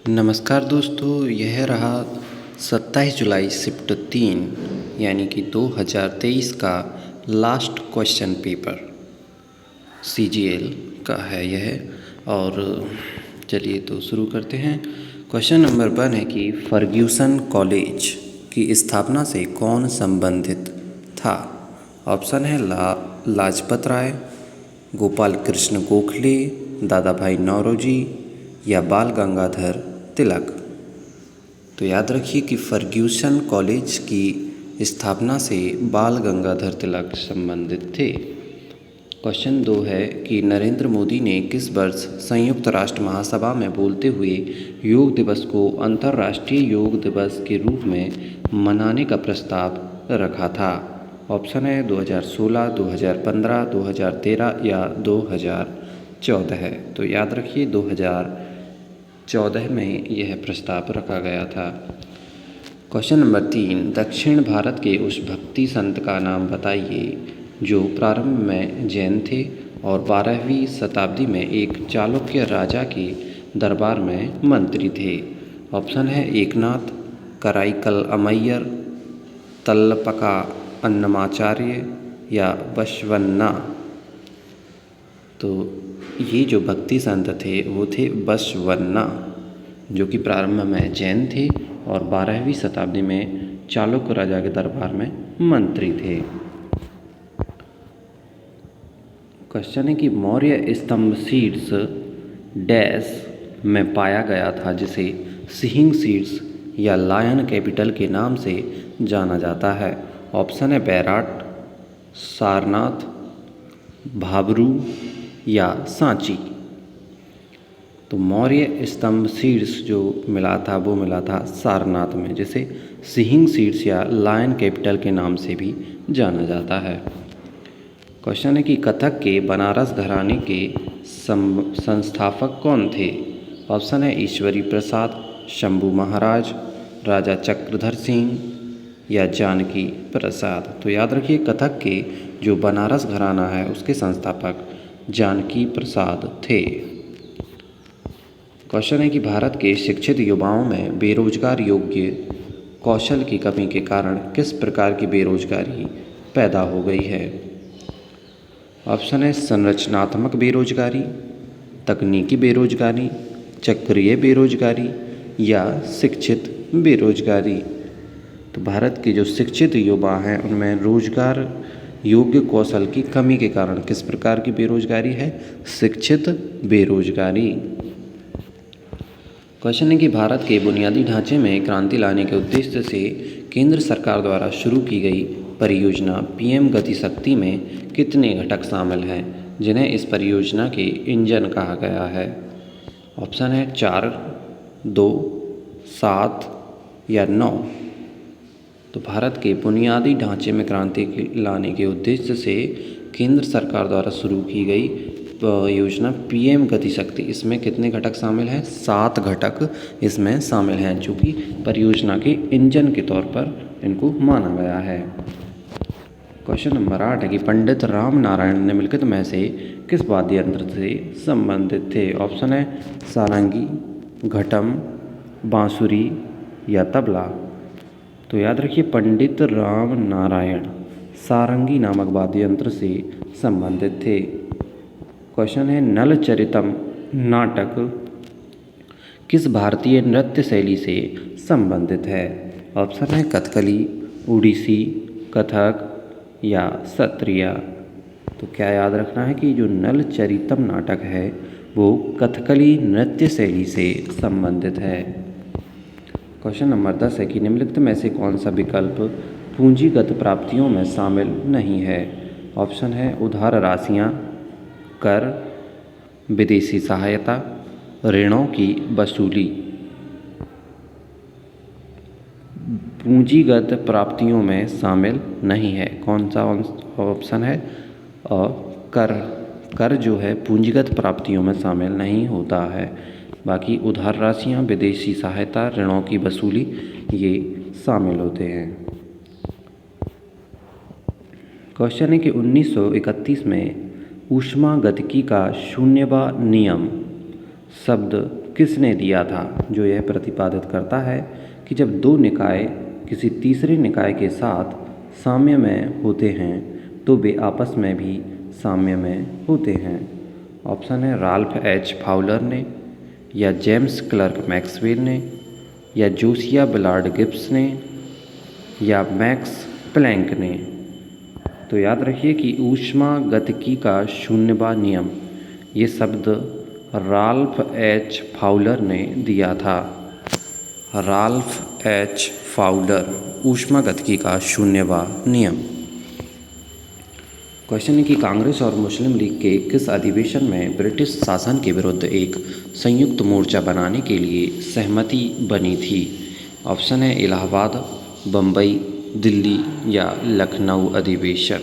नमस्कार दोस्तों, यह रहा 27 जुलाई शिफ्ट 3 यानी कि 2023 का लास्ट क्वेश्चन पेपर CGL का है यह। और चलिए तो शुरू करते हैं। क्वेश्चन नंबर 1 है कि फर्ग्यूसन कॉलेज की स्थापना से कौन संबंधित था। ऑप्शन है लाजपत राय, गोपाल कृष्ण गोखले, दादा भाई नौरोजी या बाल गंगाधर तिलक। तो याद रखिए कि फर्ग्यूसन कॉलेज की स्थापना से बाल गंगाधर तिलक संबंधित थे। क्वेश्चन 2 है कि नरेंद्र मोदी ने किस वर्ष संयुक्त राष्ट्र महासभा में बोलते हुए योग दिवस को अंतर्राष्ट्रीय योग दिवस के रूप में मनाने का प्रस्ताव रखा था। ऑप्शन है 2016, 2015, 2013 या 2014 है। तो याद रखिए 2014 में यह प्रस्ताव रखा गया था। क्वेश्चन नंबर 3, दक्षिण भारत के उस भक्ति संत का नाम बताइए जो प्रारंभ में जैन थे और 12वीं शताब्दी में एक चालुक्य राजा के दरबार में मंत्री थे। ऑप्शन है एकनाथ, कराईकल अमैयर, तल्लपका अन्नमाचार्य या बसवन्ना। तो ये जो भक्ति संत थे वो थे बसवन्ना, जो कि प्रारंभ में जैन थे और 12वीं शताब्दी में चालुक्य राजा के दरबार में मंत्री थे। क्वेश्चन है कि मौर्य स्तंभ शीर्ष डैश में पाया गया था जिसे सिंह शीर्ष या लायन कैपिटल के नाम से जाना जाता है। ऑप्शन है बैराट, सारनाथ, भाबरू या सांची। तो मौर्य स्तंभ शीर्ष जो मिला था वो मिला था सारनाथ में, जिसे सिंह शीर्ष या लायन कैपिटल के नाम से भी जाना जाता है। क्वेश्चन है कि कथक के बनारस घराने के संस्थापक कौन थे। ऑप्शन है ईश्वरी प्रसाद, शंभू महाराज, राजा चक्रधर सिंह या जानकी प्रसाद। तो याद रखिए कथक के जो बनारस घराना है उसके संस्थापक जानकी प्रसाद थे। क्वेश्चन है कि भारत के शिक्षित युवाओं में बेरोजगार योग्य कौशल की कमी के कारण किस प्रकार की बेरोजगारी पैदा हो गई है। ऑप्शन है संरचनात्मक बेरोजगारी, तकनीकी बेरोजगारी, चक्रीय बेरोजगारी या शिक्षित बेरोजगारी। तो भारत के जो शिक्षित युवा हैं उनमें रोजगार योग्य कौशल की कमी के कारण किस प्रकार की बेरोजगारी है, शिक्षित बेरोजगारी। क्वेश्चन है कि भारत के बुनियादी ढांचे में क्रांति लाने के उद्देश्य से केंद्र सरकार द्वारा शुरू की गई परियोजना PM गति शक्ति में कितने घटक शामिल हैं जिन्हें इस परियोजना के इंजन कहा गया है। ऑप्शन है 4, 2, 7 या 9। तो भारत के बुनियादी ढांचे में क्रांति लाने के उद्देश्य से केंद्र सरकार द्वारा शुरू की गई योजना PM गति शक्ति, इसमें कितने घटक शामिल हैं, 7 घटक इसमें शामिल हैं, जो कि परियोजना के इंजन के तौर पर इनको माना गया है। क्वेश्चन नंबर 8 है कि पंडित राम नारायण निम्नलिखित में से किस वाद्य यंत्र से संबंधित थे। ऑप्शन है सारंगी, घटम, बांसुरी या तबला। तो याद रखिए पंडित राम नारायण सारंगी नामक वाद्य यंत्र से संबंधित थे। क्वेश्चन है नल चरितम नाटक किस भारतीय नृत्य शैली से संबंधित है। ऑप्शन है कथकली, ओडिसी, कथक या सत्रिया। तो क्या याद रखना है कि जो नल चरितम नाटक है वो कथकली नृत्य शैली से संबंधित है। क्वेश्चन नंबर 10 है कि निम्नलिखित में से कौन सा विकल्प पूंजीगत प्राप्तियों में शामिल नहीं है। ऑप्शन है उधार राशियाँ, कर, विदेशी सहायता, ऋणों की वसूली। पूंजीगत प्राप्तियों में शामिल नहीं है, कौन सा ऑप्शन है। और कर जो है पूंजीगत प्राप्तियों में शामिल नहीं होता है। बाकी उधार राशियाँ, विदेशी सहायता, ऋणों की वसूली ये शामिल होते हैं। क्वेश्चन है कि 1931 में ऊष्मागतिकी का शून्यवा नियम शब्द किसने दिया था, जो यह प्रतिपादित करता है कि जब दो निकाय किसी तीसरे निकाय के साथ साम्य में होते हैं तो वे आपस में भी साम्य में होते हैं। ऑप्शन है राल्फ एच फाउलर ने, या जेम्स क्लर्क मैक्सवेल ने, या जोसिया बिलार्ड गिब्स ने, या मैक्स प्लैंक ने। तो याद रखिए कि ऊष्मागतिकी का शून्यवा नियम, ये शब्द राल्फ एच फाउलर ने दिया था। राल्फ एच फाउलर, ऊष्मागतिकी का शून्यवा नियम। क्वेश्चन है कि कांग्रेस और मुस्लिम लीग के किस अधिवेशन में ब्रिटिश शासन के विरुद्ध एक संयुक्त मोर्चा बनाने के लिए सहमति बनी थी। ऑप्शन है इलाहाबाद, बम्बई, दिल्ली या लखनऊ अधिवेशन।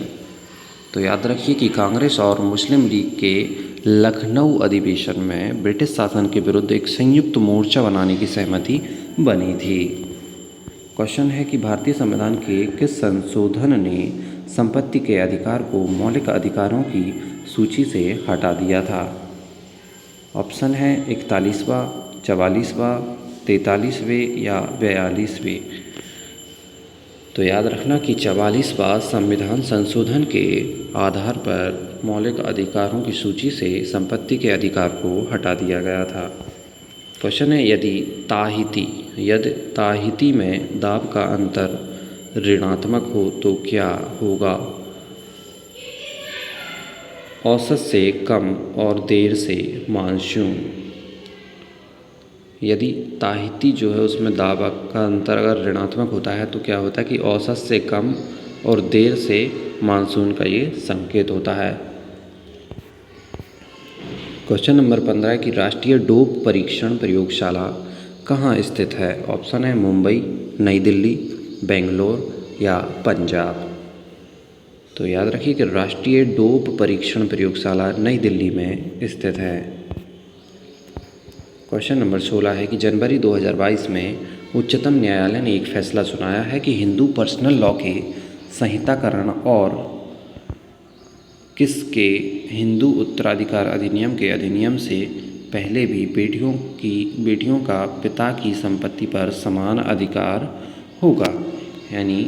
तो याद रखिए कि कांग्रेस और मुस्लिम लीग के लखनऊ अधिवेशन में ब्रिटिश शासन के विरुद्ध एक संयुक्त मोर्चा बनाने की सहमति बनी थी। क्वेश्चन है कि भारतीय संविधान के किस संशोधन ने संपत्ति के अधिकार को मौलिक अधिकारों की सूची से हटा दिया था। ऑप्शन है 41वां, 44वां, 43वें या 42वें। तो याद रखना कि 44वां संविधान संशोधन के आधार पर मौलिक अधिकारों की सूची से संपत्ति के अधिकार को हटा दिया गया था। क्वेश्चन है यदि ताहिती में दाब का अंतर ऋणात्मक हो तो क्या होगा। औसत से कम और देर से मानसून। यदि ताहिती जो है उसमें दाब का अंतर अगर ऋणात्मक होता है तो क्या होता है कि औसत से कम और देर से मानसून का ये संकेत होता है। क्वेश्चन नंबर 15 की राष्ट्रीय डोप परीक्षण प्रयोगशाला कहाँ स्थित है। ऑप्शन है मुंबई, नई दिल्ली, बेंगलोर या पंजाब। तो याद रखिए कि राष्ट्रीय डोप परीक्षण प्रयोगशाला नई दिल्ली में स्थित है। क्वेश्चन नंबर 16 है कि जनवरी 2022 में उच्चतम न्यायालय ने एक फैसला सुनाया है कि हिंदू पर्सनल लॉ के संहिताकरण और किसके हिंदू उत्तराधिकार अधिनियम के अधिनियम से पहले भी बेटियों का पिता की संपत्ति पर समान अधिकार होगा। यानी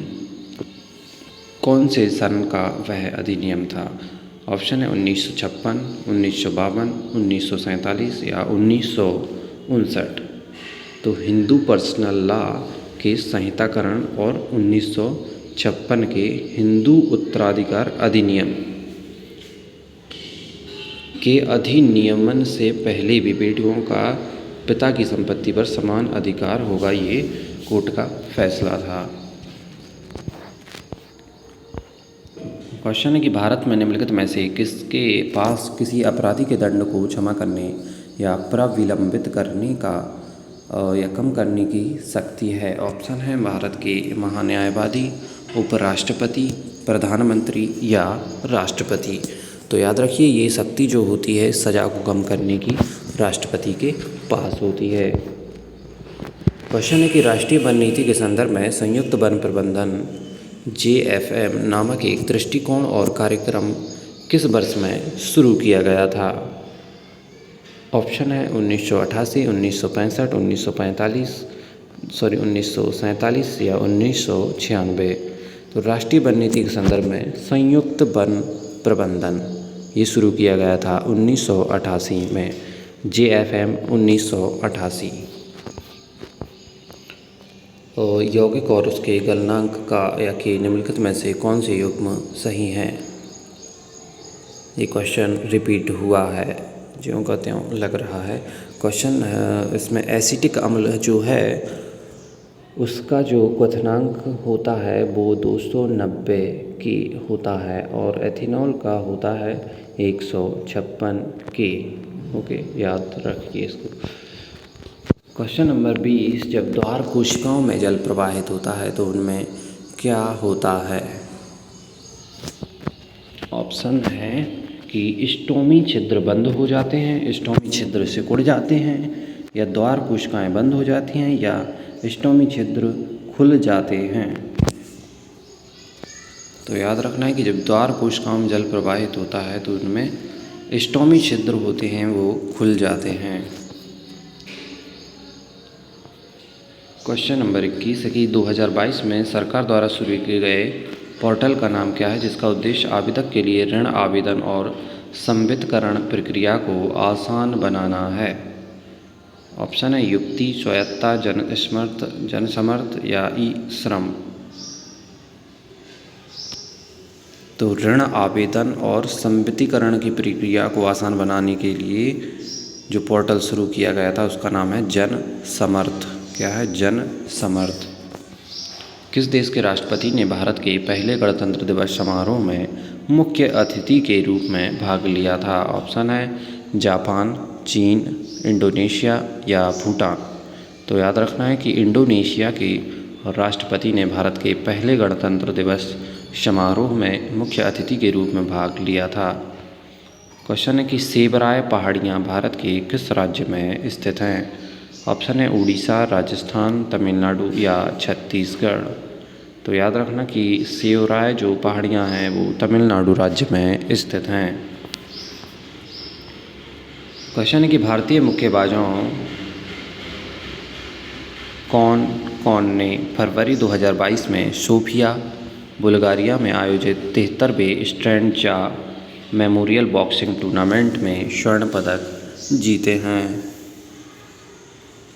कौन से सन का वह अधिनियम था। ऑप्शन है 1956, 1952, 1947 या 1959। तो हिंदू पर्सनल लॉ के संहिताकरण और 1956 के हिंदू उत्तराधिकार अधिनियम के अधिनियमन से पहले भी बेटियों का पिता की संपत्ति पर समान अधिकार होगा, ये कोर्ट का फैसला था। क्वेश्चन है कि भारत में निम्नलिखित में से किसके पास किसी अपराधी के दंड को क्षमा करने या प्रविलंबित करने का या कम करने की शक्ति है। ऑप्शन है भारत के महान्यायवादी, उपराष्ट्रपति, प्रधानमंत्री या राष्ट्रपति। तो याद रखिए ये शक्ति जो होती है सज़ा को कम करने की राष्ट्रपति के पास होती है। क्वेश्चन है कि राष्ट्रीय वन नीति के संदर्भ में संयुक्त वन प्रबंधन JFM नामक एक दृष्टिकोण और कार्यक्रम किस वर्ष में शुरू किया गया था। ऑप्शन है 1988, 1965, 1947 या 1996। तो राष्ट्रीय वन नीति के संदर्भ में संयुक्त वन प्रबंधन ये शुरू किया गया था 1988 में, JFM 1988। यौगिक और उसके गलनांक का या कि निम्नलिखित में से कौन से युग्म सही हैं। ये क्वेश्चन रिपीट हुआ है, ज्यों का त्यों लग रहा है। क्वेश्चन इसमें एसिटिक अम्ल जो है उसका जो क्वथनांक होता है वो 290 की होता है और एथेनॉल का होता है 156 की। ओके, याद रखिए इसको। क्वेश्चन नंबर 20, जब द्वार कोशिकाओं में जल प्रवाहित होता है तो उनमें क्या होता है। ऑप्शन है कि स्टोमी छिद्र बंद हो जाते हैं, स्टोमी छिद्र सिकुड़ जाते हैं, या द्वार कोशिकाएं बंद हो जाती हैं, या स्टोमी छिद्र खुल जाते हैं। तो याद रखना है कि जब द्वार कोशिकाओं में जल प्रवाहित होता है तो उनमें स्टोमी छिद्र होते हैं वो खुल जाते हैं। क्वेश्चन नंबर 21 है कि 2022 में सरकार द्वारा शुरू किए गए पोर्टल का नाम क्या है जिसका उद्देश्य आवेदक के लिए ऋण आवेदन और संवितरण प्रक्रिया को आसान बनाना है। ऑप्शन है युक्ति, स्वायत्तता, जनसमर्थ या ई श्रम। तो ऋण आवेदन और संवितरण की प्रक्रिया को आसान बनाने के लिए जो पोर्टल शुरू किया गया था उसका नाम है जनसमर्थ। क्या है? जनसमर्थ। किस देश के राष्ट्रपति ने भारत के पहले गणतंत्र दिवस समारोह में मुख्य अतिथि के रूप में भाग लिया था? ऑप्शन है जापान, चीन, इंडोनेशिया या भूटान। तो याद रखना है कि इंडोनेशिया के राष्ट्रपति ने भारत के पहले गणतंत्र दिवस समारोह में मुख्य अतिथि के रूप में भाग लिया था। क्वेश्चन है कि सेबराय पहाड़ियाँ भारत के किस राज्य में स्थित हैं? ऑप्शन है उड़ीसा, राजस्थान, तमिलनाडु या छत्तीसगढ़। तो याद रखना कि सेबराय जो पहाड़ियाँ हैं वो तमिलनाडु राज्य में स्थित हैं। क्वेश्चन है कि भारतीय मुक्केबाजों कौन कौन ने फरवरी 2022 में सोफिया, बुल्गारिया में आयोजित 73वें स्ट्रैंडजा मेमोरियल बॉक्सिंग टूर्नामेंट में स्वर्ण पदक जीते हैं?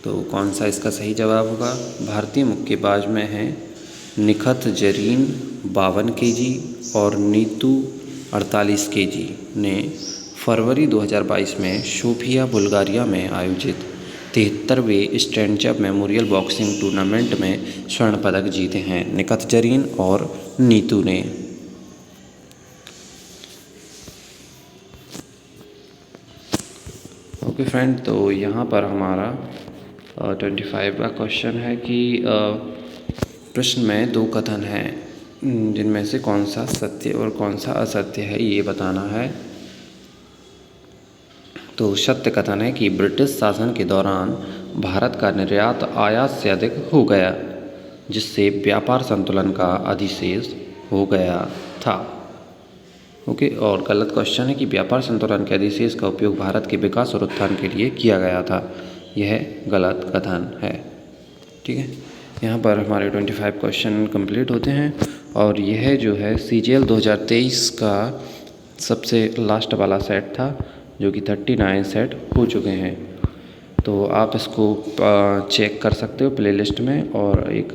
तो कौन सा इसका सही जवाब होगा? भारतीय मुक्केबाज में हैं निखत जरीन 52 केजी और नीतू 48 केजी ने फरवरी 2022 में सोफिया, बुल्गारिया में आयोजित 73वें स्ट्रैंडजा मेमोरियल बॉक्सिंग टूर्नामेंट में स्वर्ण पदक जीते हैं। निखत जरीन और नीतू ने। ओके फ्रेंड, तो यहाँ पर हमारा 25 का क्वेश्चन है कि प्रश्न में दो कथन हैं जिनमें से कौन सा सत्य और कौन सा असत्य है ये बताना है। तो सत्य कथन है कि ब्रिटिश शासन के दौरान भारत का निर्यात आयात से अधिक हो गया जिससे व्यापार संतुलन का अधिशेष हो गया था। ओके, और गलत क्वेश्चन है कि व्यापार संतुलन के अधिशेष का उपयोग भारत के विकास और उत्थान के लिए किया गया था। यह गलत कथन है। ठीक है, यहाँ पर हमारे 25 क्वेश्चन कंप्लीट होते हैं और यह जो है CGL 2023 का सबसे लास्ट वाला सेट था जो कि 39 सेट हो चुके हैं। तो आप इसको चेक कर सकते हो प्लेलिस्ट में और एक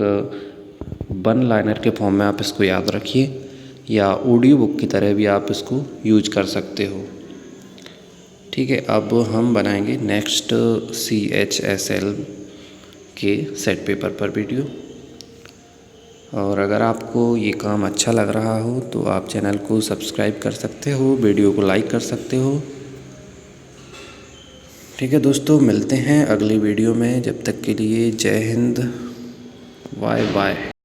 1 लाइनर के फॉर्म में आप इसको याद रखिए या ऑडियो बुक की तरह भी आप इसको यूज कर सकते हो। ठीक है, अब हम बनाएंगे नेक्स्ट CHSL के सेट पेपर पर वीडियो। और अगर आपको ये काम अच्छा लग रहा हो तो आप चैनल को सब्सक्राइब कर सकते हो, वीडियो को लाइक कर सकते हो। ठीक है दोस्तों, मिलते हैं अगली वीडियो में। जब तक के लिए जय हिंद, बाय बाय।